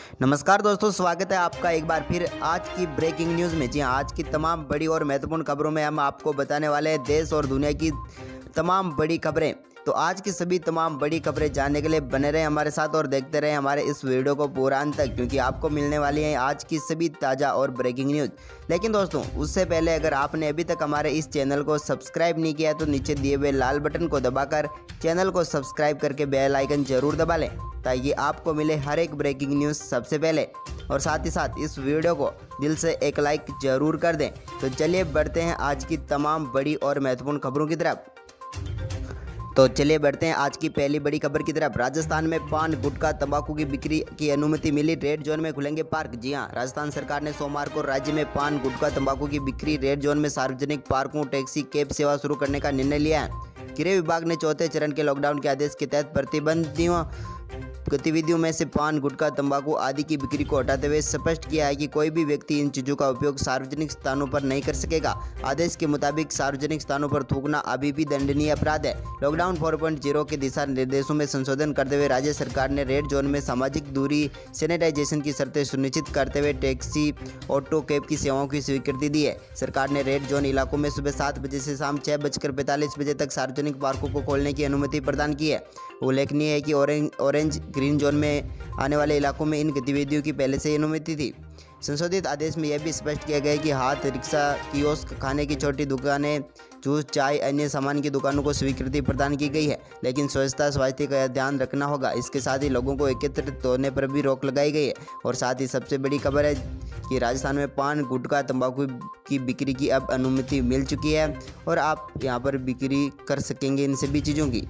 नमस्कार दोस्तों, स्वागत है आपका एक बार फिर आज की ब्रेकिंग न्यूज़ में। जी हाँ, आज की तमाम बड़ी और महत्वपूर्ण खबरों में हम आपको बताने वाले हैं देश और दुनिया की तमाम बड़ी खबरें। तो आज की सभी तमाम बड़ी खबरें जानने के लिए बने रहें हमारे साथ और देखते रहें हमारे इस वीडियो को पूरा अंत तक, क्योंकि आपको मिलने वाली है आज की सभी ताज़ा और ब्रेकिंग न्यूज़। लेकिन दोस्तों, उससे पहले अगर आपने अभी तक हमारे इस चैनल को सब्सक्राइब नहीं किया है तो नीचे दिए हुए लाल बटन को दबाकर चैनल को सब्सक्राइब करके बेल आइकन जरूर दबा लें, ताकि आपको मिले हर एक ब्रेकिंग न्यूज़ सबसे पहले। और साथ ही साथ इस वीडियो को दिल से एक लाइक जरूर कर दें। तो चलिए बढ़ते हैं आज की तमाम बड़ी और महत्वपूर्ण खबरों की तरफ। तो चलिए बढ़ते हैं आज की पहली बड़ी खबर की तरफ। राजस्थान में पान, गुटखा, तंबाकू की बिक्री की अनुमति मिली, रेड जोन में खुलेंगे पार्क। जी हां, राजस्थान सरकार ने सोमवार को राज्य में पान, गुटखा, तंबाकू की बिक्री रेड जोन में सार्वजनिक पार्कों, टैक्सी, कैब सेवा शुरू करने का निर्णय लिया है। गृह विभाग ने चौथे चरण के लॉकडाउन के आदेश के तहत प्रतिबंधित गतिविधियों में से पान, गुटखा, तंबाकू आदि की बिक्री को हटाते हुए स्पष्ट किया है कि कोई भी व्यक्ति इन चीज़ों का उपयोग सार्वजनिक स्थानों पर नहीं कर सकेगा। आदेश के मुताबिक सार्वजनिक स्थानों पर थूकना अभी भी दंडनीय अपराध है। लॉकडाउन 4.0 के दिशा निर्देशों में संशोधन करते हुए राज्य सरकार ने रेड जोन में सामाजिक दूरी, सैनिटाइजेशन की शर्तें सुनिश्चित करते हुए टैक्सी, ऑटो, कैब की सेवाओं की स्वीकृति दी है। सरकार ने रेड जोन इलाकों में सुबह 7 बजे से शाम 6:45 बजे तक सार्वजनिक पार्कों को खोलने की अनुमति प्रदान की है। उल्लेखनीय है कि ऑरेंज ग्रीन जोन में आने वाले इलाकों में इन गतिविधियों की पहले से ही अनुमति थी। संशोधित आदेश में यह भी स्पष्ट किया गया है कि हाथ रिक्शा, कियोस्क, खाने की छोटी दुकानें, जूस, चाय, अन्य सामान की दुकानों को स्वीकृति प्रदान की गई है, लेकिन स्वच्छता, स्वास्थ्य का ध्यान रखना होगा। इसके साथ ही लोगों को एकत्रित होने पर भी रोक लगाई गई है। और साथ ही सबसे बड़ी खबर है कि राजस्थान में पान, गुटखा, तंबाकू की बिक्री की अब अनुमति मिल चुकी है और आप यहां पर बिक्री कर सकेंगे इन सभी चीज़ों की।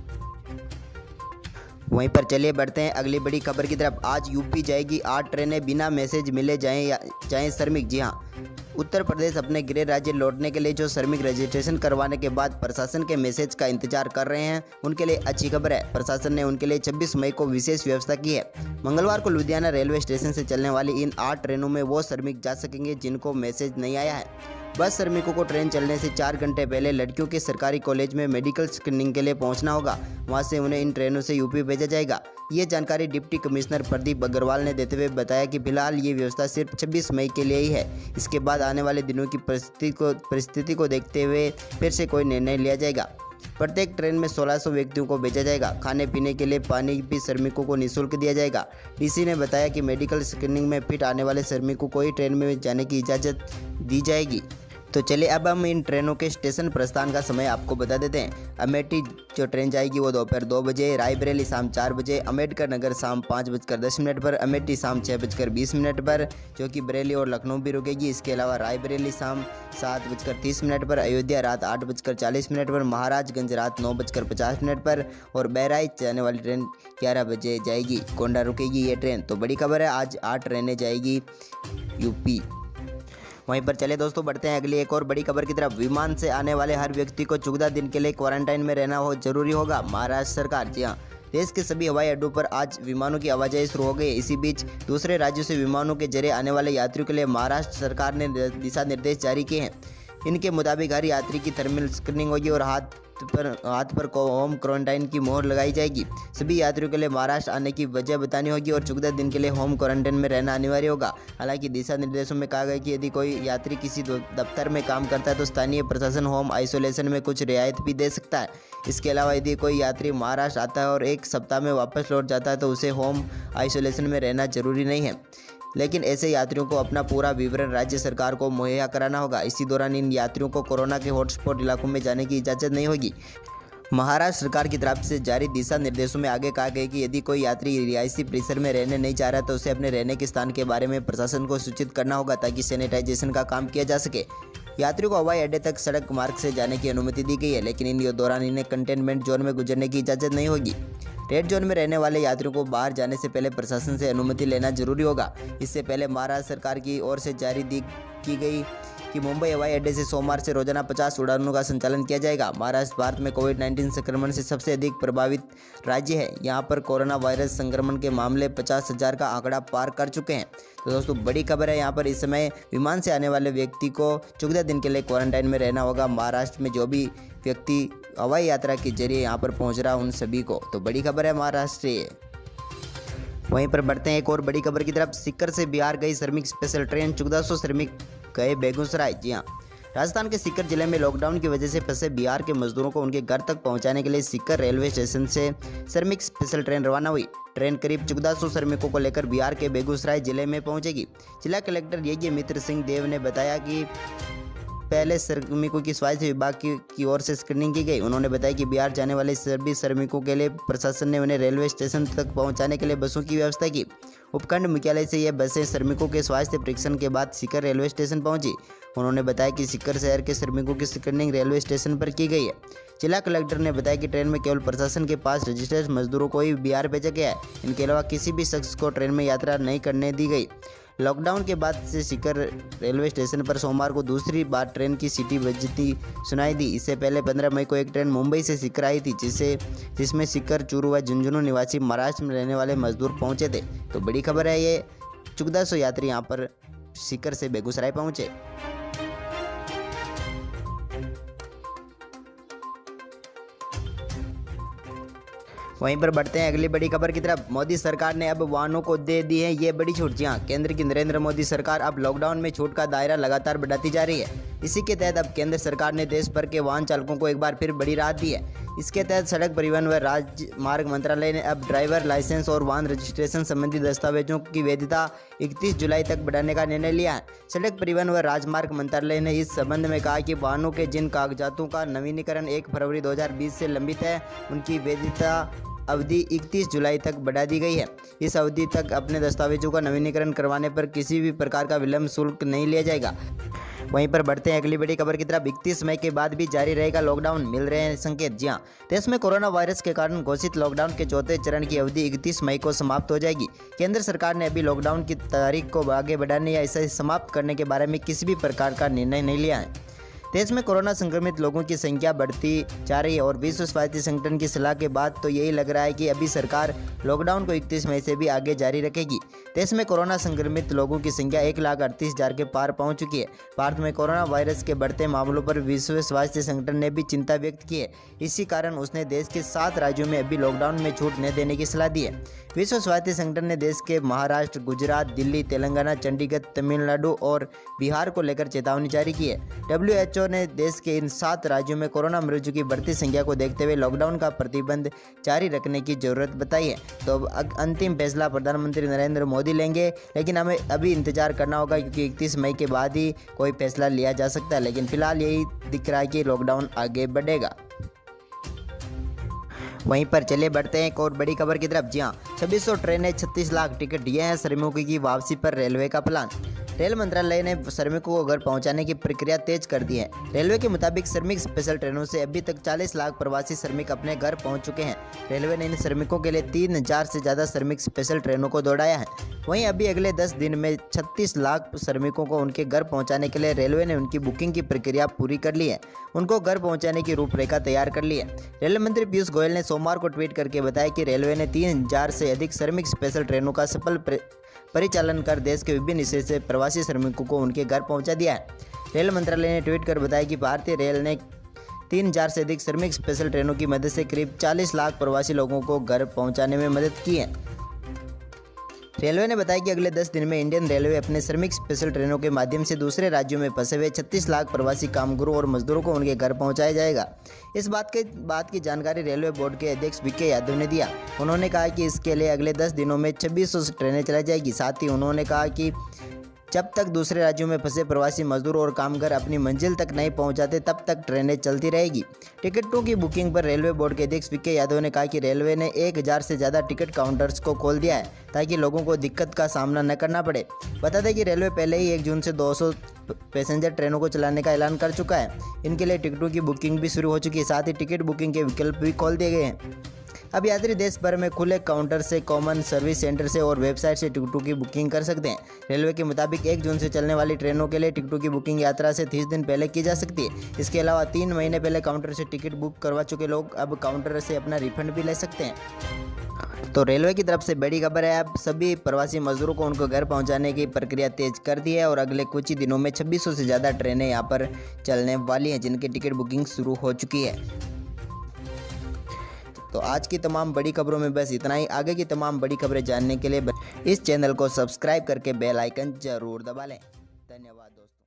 वहीं पर चलिए बढ़ते हैं अगली बड़ी खबर की तरफ। आज यूपी जाएगी 8 ट्रेनें, बिना मैसेज मिले जाएं श्रमिक। जी हाँ, उत्तर प्रदेश अपने गृह राज्य लौटने के लिए जो श्रमिक रजिस्ट्रेशन करवाने के बाद प्रशासन के मैसेज का इंतजार कर रहे हैं, उनके लिए अच्छी खबर है। प्रशासन ने उनके लिए 26 मई को विशेष व्यवस्था की है। मंगलवार को लुधियाना रेलवे स्टेशन से चलने वाली इन 8 ट्रेनों में वो श्रमिक जा सकेंगे जिनको मैसेज नहीं आया है। बस श्रमिकों को ट्रेन चलने से 4 घंटे पहले लड़कियों के सरकारी कॉलेज में मेडिकल स्क्रीनिंग के लिए पहुंचना होगा। वहां से उन्हें इन ट्रेनों से यूपी भेजा जाएगा। ये जानकारी डिप्टी कमिश्नर प्रदीप अग्रवाल ने देते हुए बताया कि फिलहाल ये व्यवस्था सिर्फ 26 मई के लिए ही है। इसके बाद आने वाले दिनों की परिस्थिति को देखते हुए फिर से कोई निर्णय लिया जाएगा। प्रत्येक ट्रेन में 1600 व्यक्तियों को भेजा जाएगा। खाने पीने के लिए पानी भी श्रमिकों को निःशुल्क दिया जाएगा। डीसी ने बताया कि मेडिकल स्क्रीनिंग में फिट आने वाले श्रमिकों को ही ट्रेन में जाने की इजाज़त दी जाएगी। तो चलिए अब हम इन ट्रेनों के स्टेशन प्रस्थान का समय आपको बता देते हैं। अमेठी जो ट्रेन जाएगी वो दोपहर 2 बजे, रायबरेली शाम 4 बजे, अम्बेडकर नगर शाम 5:10 पर, अमेठी शाम 6:20 पर, जो कि बरेली और लखनऊ भी रुकेगी। इसके अलावा रायबरेली शाम 7:30 पर, अयोध्या रात 8:40 पर, महाराजगंज रात 9:50 पर और बहराइच जाने वाली ट्रेन 11 बजे जाएगी। कोंडा रुकेगी ये ट्रेन। तो बड़ी खबर है, आज 8 ट्रेनें जाएगी यूपी। वहीं पर चले दोस्तों बढ़ते हैं अगली एक और बड़ी खबर की तरफ। विमान से आने वाले हर व्यक्ति को 14 दिन के लिए क्वारंटाइन में रहना जरूरी होगा, महाराष्ट्र सरकार। जी हाँ, देश के सभी हवाई अड्डों पर आज विमानों की आवाजाही शुरू हो गई। इसी बीच दूसरे राज्यों से विमानों के जरिए आने वाले यात्रियों के लिए महाराष्ट्र सरकार ने दिशा निर्देश जारी किए हैं। इनके मुताबिक हर यात्री की थर्मल स्क्रीनिंग होगी और हाथ पर होम क्वारंटाइन की मोहर लगाई जाएगी। सभी यात्रियों के लिए महाराष्ट्र आने की वजह बतानी होगी और 14 दिन के लिए होम क्वारंटाइन में रहना अनिवार्य होगा। हालांकि दिशा निर्देशों में कहा गया कि यदि कोई यात्री किसी दफ्तर में काम करता है तो स्थानीय प्रशासन होम आइसोलेशन में कुछ रियायत भी दे सकता है। इसके अलावा यदि कोई यात्री महाराष्ट्र आता है और 1 सप्ताह में वापस लौट जाता है तो उसे होम आइसोलेशन में रहना जरूरी नहीं है, लेकिन ऐसे यात्रियों को अपना पूरा विवरण राज्य सरकार को मुहैया कराना होगा। इसी दौरान इन यात्रियों को कोरोना के हॉटस्पॉट इलाकों में जाने की इजाज़त नहीं होगी। महाराष्ट्र सरकार की तरफ से जारी दिशा निर्देशों में आगे कहा गया कि यदि कोई यात्री रिहायशी परिसर में रहने नहीं चाह रहा तो उसे अपने रहने के स्थान के बारे में प्रशासन को सूचित करना होगा, ताकि सैनिटाइजेशन का काम किया जा सके। यात्रियों को हवाई अड्डे तक सड़क मार्ग से जाने की अनुमति दी गई है, लेकिन इन दौरान इन्हें कंटेनमेंट जोन में गुजरने की इजाज़त नहीं होगी। रेड जोन में रहने वाले यात्रियों को बाहर जाने से पहले प्रशासन से अनुमति लेना जरूरी होगा। इससे पहले महाराष्ट्र सरकार की ओर से जारी की गई कि मुंबई हवाई अड्डे से सोमवार से रोजाना 50 उड़ानों का संचालन किया जाएगा। महाराष्ट्र भारत में कोविड-19 संक्रमण से सबसे अधिक प्रभावित राज्य है। यहां पर कोरोना वायरस संक्रमण के मामले 50,000 का आंकड़ा पार कर चुके हैं। तो दोस्तों बड़ी खबर है, यहाँ पर इस समय विमान से आने वाले व्यक्ति को 14 दिन के लिए क्वारंटाइन में रहना होगा। महाराष्ट्र में जो भी व्यक्ति हवाई यात्रा के जरिए यहाँ पर पहुँच रहा है उन सभी को। तो बड़ी खबर है महाराष्ट्र। वहीं पर बढ़ते हैं एक और बड़ी खबर की तरफ। सीकर से बिहार गई श्रमिक स्पेशल ट्रेन, 1400 श्रमिक गए बेगूसराय। जी हां, राजस्थान के सीकर जिले में लॉकडाउन की वजह से फंसे बिहार के मजदूरों को उनके घर तक पहुंचाने के लिए सीकर रेलवे स्टेशन से श्रमिक स्पेशल ट्रेन रवाना हुई। ट्रेन करीब 1400 श्रमिकों को लेकर बिहार के बेगूसराय जिले में पहुंचेगी। जिला कलेक्टर यज्ञ मित्र सिंह देव ने बताया कि पहले श्रमिकों की स्वास्थ्य विभाग की ओर से स्क्रीनिंग की गई। उन्होंने बताया कि बिहार जाने वाले सभी श्रमिकों के लिए प्रशासन ने उन्हें रेलवे स्टेशन तक पहुंचाने के लिए बसों की व्यवस्था की। उपखंड मुख्यालय से यह बसें श्रमिकों के स्वास्थ्य परीक्षण के बाद सीकर रेलवे स्टेशन पहुंची। उन्होंने बताया कि सीकर शहर के श्रमिकों की स्क्रीनिंग रेलवे स्टेशन पर की गई है। जिला कलेक्टर ने बताया कि ट्रेन में केवल प्रशासन के पास रजिस्टर्ड मजदूरों को ही बिहार भेजा गया है। इनके अलावा किसी भी शख्स को ट्रेन में यात्रा नहीं करने दी गई। लॉकडाउन के बाद से सीकर रेलवे स्टेशन पर सोमवार को दूसरी बार ट्रेन की सीटी बजती सुनाई दी। इससे पहले 15 मई को एक ट्रेन मुंबई से सीकर आई थी, जिसमें सीकर, चूरू व झुंझुनू निवासी महाराष्ट्र में रहने वाले मजदूर पहुंचे थे। तो बड़ी खबर है, ये 1400 यात्री यहां पर सीकर से बेगूसराय पहुंचे। वहीं पर बढ़ते हैं अगली बड़ी खबर की तरफ। मोदी सरकार ने अब वाहनों को दे दी है ये बड़ी छूट। जी हां, केंद्र की नरेंद्र मोदी सरकार अब लॉकडाउन में छूट का दायरा लगातार बढ़ाती जा रही है। इसी के तहत अब केंद्र सरकार ने देश भर के वाहन चालकों को एक बार फिर बड़ी राहत दी है। इसके तहत सड़क परिवहन व राजमार्ग मंत्रालय ने अब ड्राइवर लाइसेंस और वाहन रजिस्ट्रेशन संबंधी दस्तावेजों की वैधता 31 जुलाई तक बढ़ाने का निर्णय लिया है। सड़क परिवहन व राजमार्ग मंत्रालय ने इस संबंध में कहा कि वाहनों के जिन कागजातों का नवीनीकरण 1 फरवरी 2020 से लंबित है, उनकी वैधता अवधि 31 जुलाई तक बढ़ा दी गई है। इस अवधि तक अपने दस्तावेजों का नवीनीकरण करवाने पर किसी भी प्रकार का विलंब शुल्क नहीं लिया जाएगा। वहीं पर बढ़ते हैं अगली बड़ी खबर की तरफ। 31 मई के बाद भी जारी रहेगा लॉकडाउन, मिल रहे हैं संकेत। जी हां, देश में कोरोना वायरस के कारण घोषित लॉकडाउन के चौथे चरण की अवधि 31 मई को समाप्त हो जाएगी। केंद्र सरकार ने अभी लॉकडाउन की तारीख को आगे बढ़ाने या इसे समाप्त करने के बारे में किसी भी प्रकार का निर्णय नहीं लिया है। देश में कोरोना संक्रमित लोगों की संख्या बढ़ती जा रही है और विश्व स्वास्थ्य संगठन की सलाह के बाद तो यही लग रहा है कि अभी सरकार लॉकडाउन को 31 मई से भी आगे जारी रखेगी। देश में कोरोना संक्रमित लोगों की संख्या 1,38,000 के पार पहुंच चुकी है। भारत में कोरोना वायरस के बढ़ते मामलों पर विश्व स्वास्थ्य संगठन ने भी चिंता व्यक्त की है। इसी कारण उसने देश के 7 राज्यों में अभी लॉकडाउन में छूट न देने की सलाह दी है। विश्व स्वास्थ्य संगठन ने देश के महाराष्ट्र, गुजरात, दिल्ली, तेलंगाना, चंडीगढ़, तमिलनाडु और बिहार को लेकर चेतावनी जारी की है। WHO ने देश के इन 7 राज्यों में कोरोना मरीजों की बढ़ती संख्या को देखते हुए लॉकडाउन का प्रतिबंध जारी रखने की जरूरत बताई है। तो अंतिम फैसला प्रधानमंत्री नरेंद्र मोदी लेंगे, लेकिन हमें अभी इंतजार करना होगा क्योंकि 31 मई के बाद ही कोई फैसला लिया जा सकता है। लेकिन फिलहाल यही दिख रहा है कि लॉकडाउन आगे बढ़ेगा। वहीं पर चले बढ़ते हैं एक और बड़ी खबर की तरफ। जी हां, 2600 ट्रेनें, 36 लाख टिकट दिए हैं श्रमिकों की वापसी पर रेलवे का प्लान। रेल मंत्रालय ने श्रमिकों को घर पहुंचाने की प्रक्रिया तेज कर दी है। रेलवे के मुताबिक श्रमिक स्पेशल ट्रेनों से अभी तक 40 लाख प्रवासी श्रमिक अपने घर पहुंच चुके हैं। रेलवे ने इन श्रमिकों के लिए 3000 से ज़्यादा श्रमिक स्पेशल ट्रेनों को दौड़ाया है। वहीं अभी अगले 10 दिन में 36 लाख श्रमिकों को उनके घर पहुंचाने के लिए रेलवे ने उनकी बुकिंग की प्रक्रिया पूरी कर ली है। उनको घर पहुंचाने की रूपरेखा तैयार कर ली है। रेल मंत्री पीयूष गोयल ने सोमवार को ट्वीट करके बताया कि रेलवे ने 3000 से अधिक श्रमिक स्पेशल ट्रेनों का सफल परिचालन कर देश के विभिन्न हिस्से से प्रवासी श्रमिकों को उनके घर पहुंचा दिया है। रेल मंत्रालय ने ट्वीट कर बताया कि भारतीय रेल ने 3000 से अधिक श्रमिक स्पेशल ट्रेनों की मदद से करीब 40 लाख प्रवासी लोगों को घर पहुंचाने में मदद की है। रेलवे ने बताया कि अगले 10 दिन में इंडियन रेलवे अपने श्रमिक स्पेशल ट्रेनों के माध्यम से दूसरे राज्यों में फंसे हुए 36 लाख प्रवासी कामगारों और मजदूरों को उनके घर पहुंचाया जाएगा। इस बात की जानकारी रेलवे बोर्ड के अध्यक्ष VK यादव ने दिया। उन्होंने कहा कि इसके लिए अगले 10 दिनों में 2600 ट्रेनें चलाई जाएगी। साथ ही उन्होंने कहा कि जब तक दूसरे राज्यों में फंसे प्रवासी मजदूर और कामगार अपनी मंजिल तक नहीं पहुंच जाते तब तक ट्रेनें चलती रहेगी। टिकटों की बुकिंग पर रेलवे बोर्ड के अध्यक्ष VK यादव ने कहा कि रेलवे ने 1000 से ज़्यादा टिकट काउंटर्स को खोल दिया है ताकि लोगों को दिक्कत का सामना न करना पड़े। बता दें कि रेलवे पहले ही 1 जून से 200 पैसेंजर ट्रेनों को चलाने का ऐलान कर चुका है। इनके लिए टिकटों की बुकिंग भी शुरू हो चुकी है। साथ ही टिकट बुकिंग के विकल्प भी खोल दिए गए हैं। अब यात्री देश भर में खुले काउंटर से, कॉमन सर्विस सेंटर से और वेबसाइट से टिकटों की बुकिंग कर सकते हैं। रेलवे के मुताबिक 1 जून से चलने वाली ट्रेनों के लिए टिकटों की बुकिंग यात्रा से 30 दिन पहले की जा सकती है। इसके अलावा 3 महीने पहले काउंटर से टिकट बुक करवा चुके लोग अब काउंटर से अपना रिफंड भी ले सकते हैं। तो रेलवे की तरफ से बड़ी खबर है, अब सभी प्रवासी मजदूरों को उनको घर पहुंचाने की प्रक्रिया तेज कर दी है और अगले कुछ ही दिनों में 2600 से ज़्यादा ट्रेनें यहाँ पर चलने वाली हैं जिनकी टिकट बुकिंग शुरू हो चुकी है। तो आज की तमाम बड़ी खबरों में बस इतना ही। आगे की तमाम बड़ी खबरें जानने के लिए इस चैनल को सब्सक्राइब करके बेल आइकन जरूर दबा लें। धन्यवाद दोस्तों।